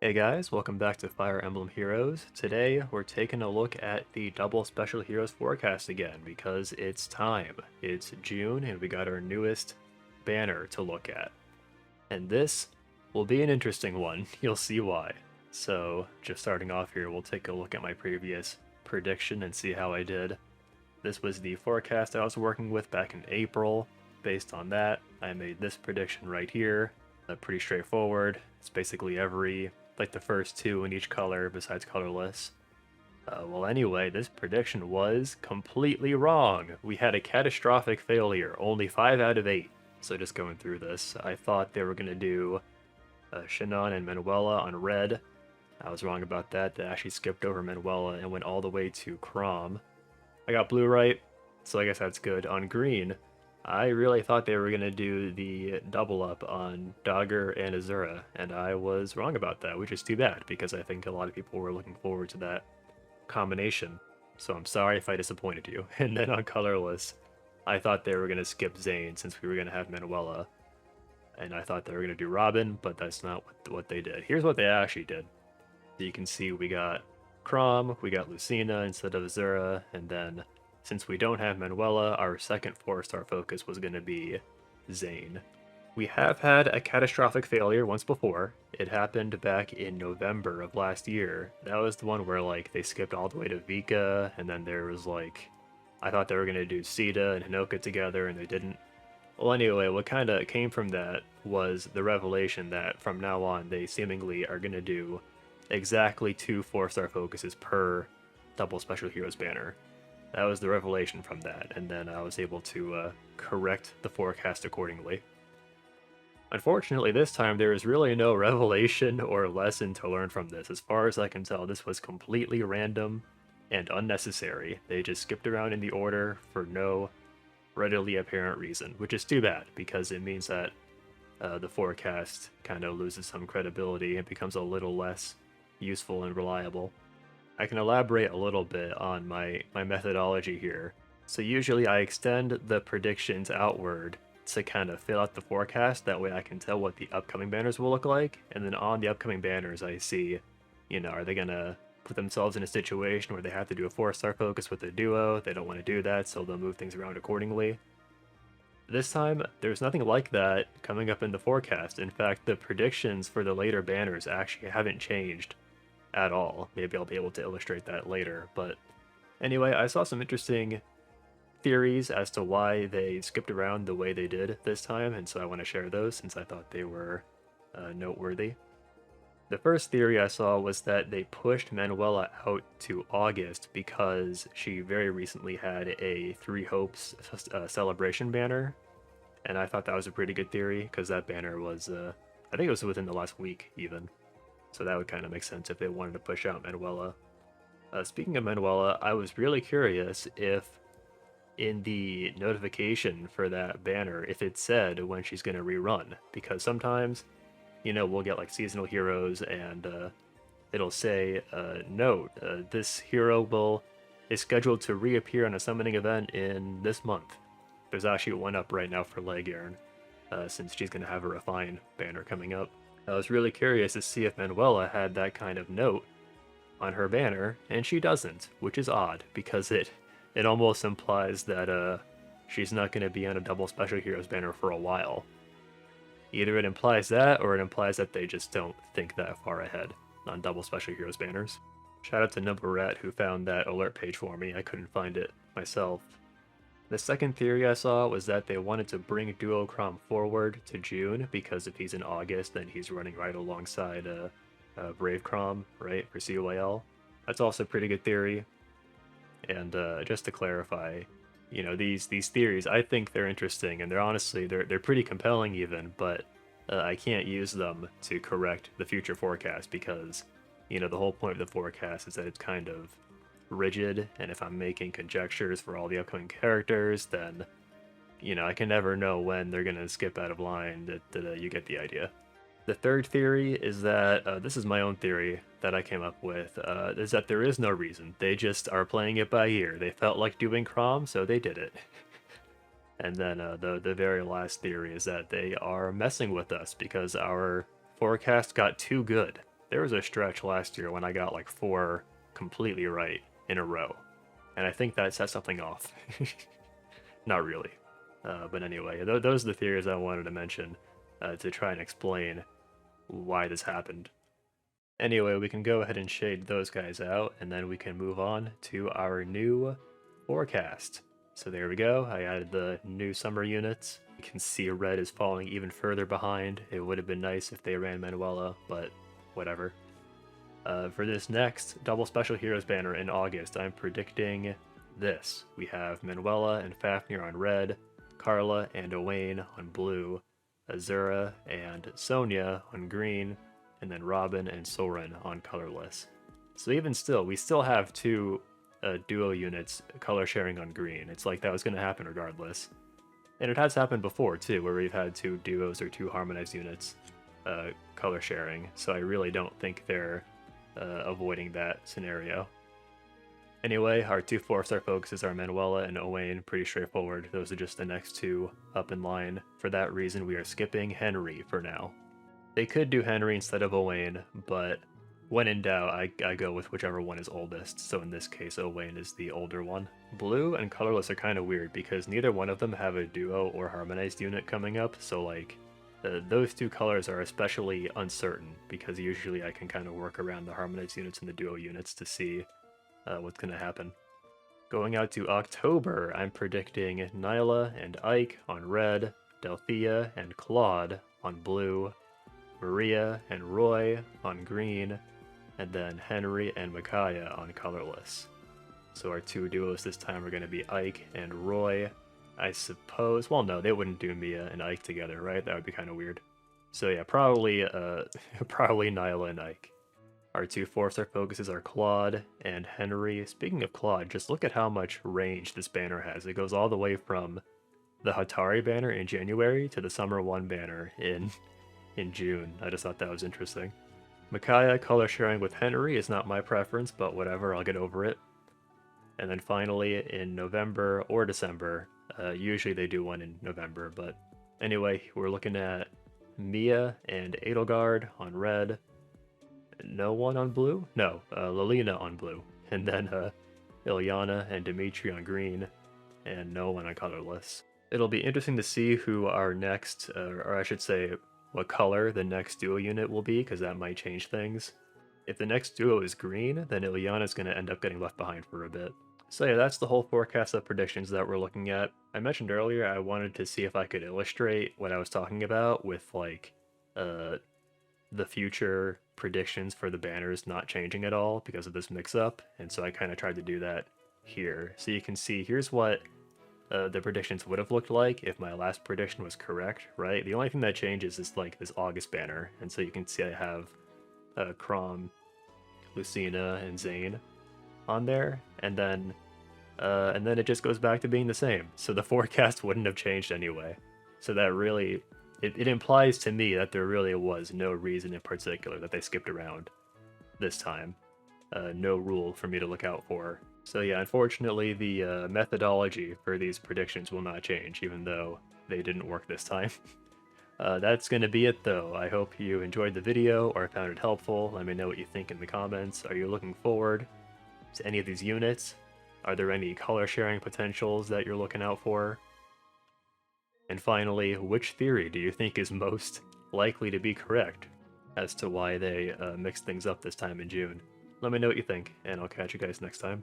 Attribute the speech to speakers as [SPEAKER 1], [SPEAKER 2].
[SPEAKER 1] Hey guys, welcome back to Fire Emblem Heroes. Today we're taking a look at the double special heroes forecast again because it's time. It's June and we got our newest banner to look at. And this will be an interesting one. You'll see why. So, just starting off here, we'll take a look at my previous prediction and see how I did. This was the forecast I was working with back in April. Based on that, I made this prediction right here. Pretty straightforward. It's basically like the first two in each color besides colorless. Well, anyway, this prediction was completely wrong. We had a catastrophic failure, only 5 out of 8. So just going through this, I thought they were going to do Shinon and Manuela on red. I was wrong about that. They actually skipped over Manuela and went all the way to Crom. I got blue right, so I guess that's good. On green, I really thought they were going to do the double up on Dogger and Azura, and I was wrong about that, which is too bad, because I think a lot of people were looking forward to that combination. So I'm sorry if I disappointed you. And then on colorless, I thought they were going to skip Zane since we were going to have Manuela, and I thought they were going to do Robin, but that's not what they did. Here's what they actually did. So you can see we got Crom, we got Lucina instead of Azura, and then since we don't have Manuela, our second 4-star focus was going to be Zane. We have had a catastrophic failure once before. It happened back in November of last year. That was the one where like they skipped all the way to Vika, and then there was like I thought they were going to do Sita and Hinoka together, and they didn't. Well, anyway, what kind of came from that was the revelation that from now on they seemingly are going to do exactly 2 4-star focuses per double special heroes banner. That was the revelation from that, and then I was able to correct the forecast accordingly. Unfortunately, this time there is really no revelation or lesson to learn from this. As far as I can tell, this was completely random and unnecessary. They just skipped around in the order for no readily apparent reason, which is too bad because it means that the forecast kind of loses some credibility and becomes a little less useful and reliable. I can elaborate a little bit on my methodology here. So usually I extend the predictions outward to kind of fill out the forecast. That way I can tell what the upcoming banners will look like. And then on the upcoming banners I see, are they going to put themselves in a situation where they have to do a 4-star focus with a duo? They don't want to do that, so they'll move things around accordingly. This time, there's nothing like that coming up in the forecast. In fact, the predictions for the later banners actually haven't changed at all. Maybe I'll be able to illustrate that later. But anyway, I saw some interesting theories as to why they skipped around the way they did this time, and so I want to share those since I thought they were noteworthy. The first theory I saw was that they pushed Manuela out to August because she very recently had a Three Hopes celebration banner, and I thought that was a pretty good theory because that banner was, I think it was within the last week even. So that would kind of make sense if they wanted to push out Manuela. Speaking of Manuela, I was really curious if in the notification for that banner, if it said when she's going to rerun, because sometimes, we'll get like seasonal heroes and it'll say, note, this hero is scheduled to reappear on a summoning event in this month. There's actually one up right now for Legairn, since she's going to have a Refine banner coming up. I was really curious to see if Manuela had that kind of note on her banner, and she doesn't, which is odd, because it almost implies that she's not going to be on a double special heroes banner for a while. Either it implies that, or it implies that they just don't think that far ahead on double special heroes banners. Shout out to Numberet who found that alert page for me, I couldn't find it myself. The second theory I saw was that they wanted to bring Duocrom forward to June, because if he's in August, then he's running right alongside Bravecrom, right, for COAL. That's also a pretty good theory. And just to clarify, these theories, I think they're interesting, and they're pretty compelling even, but I can't use them to correct the future forecast because, the whole point of the forecast is that it's kind of rigid, and if I'm making conjectures for all the upcoming characters, then I can never know when they're gonna skip out of line. That you get the idea. The third theory is that this is my own theory that I came up with, is that there is no reason. They just are playing it by ear. They felt like doing Crom, so they did it. And then the very last theory is that they are messing with us because our forecast got too good. there was a stretch last year when I got like 4 completely right in a row, and I think that set something off. Not really. But anyway, those are the theories I wanted to mention to try and explain why this happened. Anyway, we can go ahead and shade those guys out, and then we can move on to our new forecast. So there we go, I added the new summer units. You can see red is falling even further behind. It would have been nice if they ran Manuela, but whatever. For this next Double Special Heroes banner in August, I'm predicting this. We have Manuela and Fafnir on red, Carla and Owain on blue, Azura and Sonya on green, and then Robin and Soren on colorless. So even still, we still have 2 duo units color sharing on green. It's like that was going to happen regardless. And it has happened before too, where we've had 2 duos or 2 harmonized units color sharing, so I really don't think they're avoiding that scenario. Anyway, our 2 4-star focuses are Manuela and Owain, pretty straightforward. Those are just the next 2 up in line. For that reason, we are skipping Henry for now. They could do Henry instead of Owain, but when in doubt, I go with whichever one is oldest, so in this case, Owain is the older one. Blue and colorless are kind of weird because neither one of them have a duo or harmonized unit coming up, so like, those 2 colors are especially uncertain because usually I can kind of work around the harmonized units and the duo units to see what's going to happen. Going out to October, I'm predicting Nyla and Ike on red, Delphia and Claude on blue, Maria and Roy on green, and then Henry and Micaiah on colorless. So our 2 duos this time are going to be Ike and Roy. I suppose, well no, they wouldn't do Mia and Ike together, right? That would be kind of weird. So yeah, probably probably Nyla and Ike. Our 2 4-star focuses are Claude and Henry. Speaking of Claude, just look at how much range this banner has. It goes all the way from the Hatari banner in January to the Summer 1 banner in June. I just thought that was interesting. Micaiah color sharing with Henry is not my preference, but whatever, I'll get over it. And then finally, in November or December, usually they do one in November, but anyway, we're looking at Mia and Edelgard on red, no one on blue? No, Lilina on blue, and then Ilyana and Dimitri on green, and no one on colorless. It'll be interesting to see who our next, or I should say, what color the next duo unit will be, because that might change things. If the next duo is green, then Ilyana's going to end up getting left behind for a bit. So yeah, that's the whole forecast of predictions that we're looking at. I mentioned earlier I wanted to see if I could illustrate what I was talking about with, like, the future predictions for the banners not changing at all because of this mix-up, and so I kind of tried to do that here. So you can see, here's what the predictions would have looked like if my last prediction was correct, right? The only thing that changes is, like, this August banner, and so you can see I have Crom, Lucina, and Zane on there, and then it just goes back to being the same. So the forecast wouldn't have changed anyway. So that really, it implies to me that there really was no reason in particular that they skipped around this time. No rule for me to look out for. So yeah, unfortunately the methodology for these predictions will not change, even though they didn't work this time. That's going to be it though. I hope you enjoyed the video or found it helpful. Let me know what you think in the comments. Are you looking forward to any of these units? Are there any color sharing potentials that you're looking out for? And finally, which theory do you think is most likely to be correct as to why they mixed things up this time in June? Let me know what you think, and I'll catch you guys next time.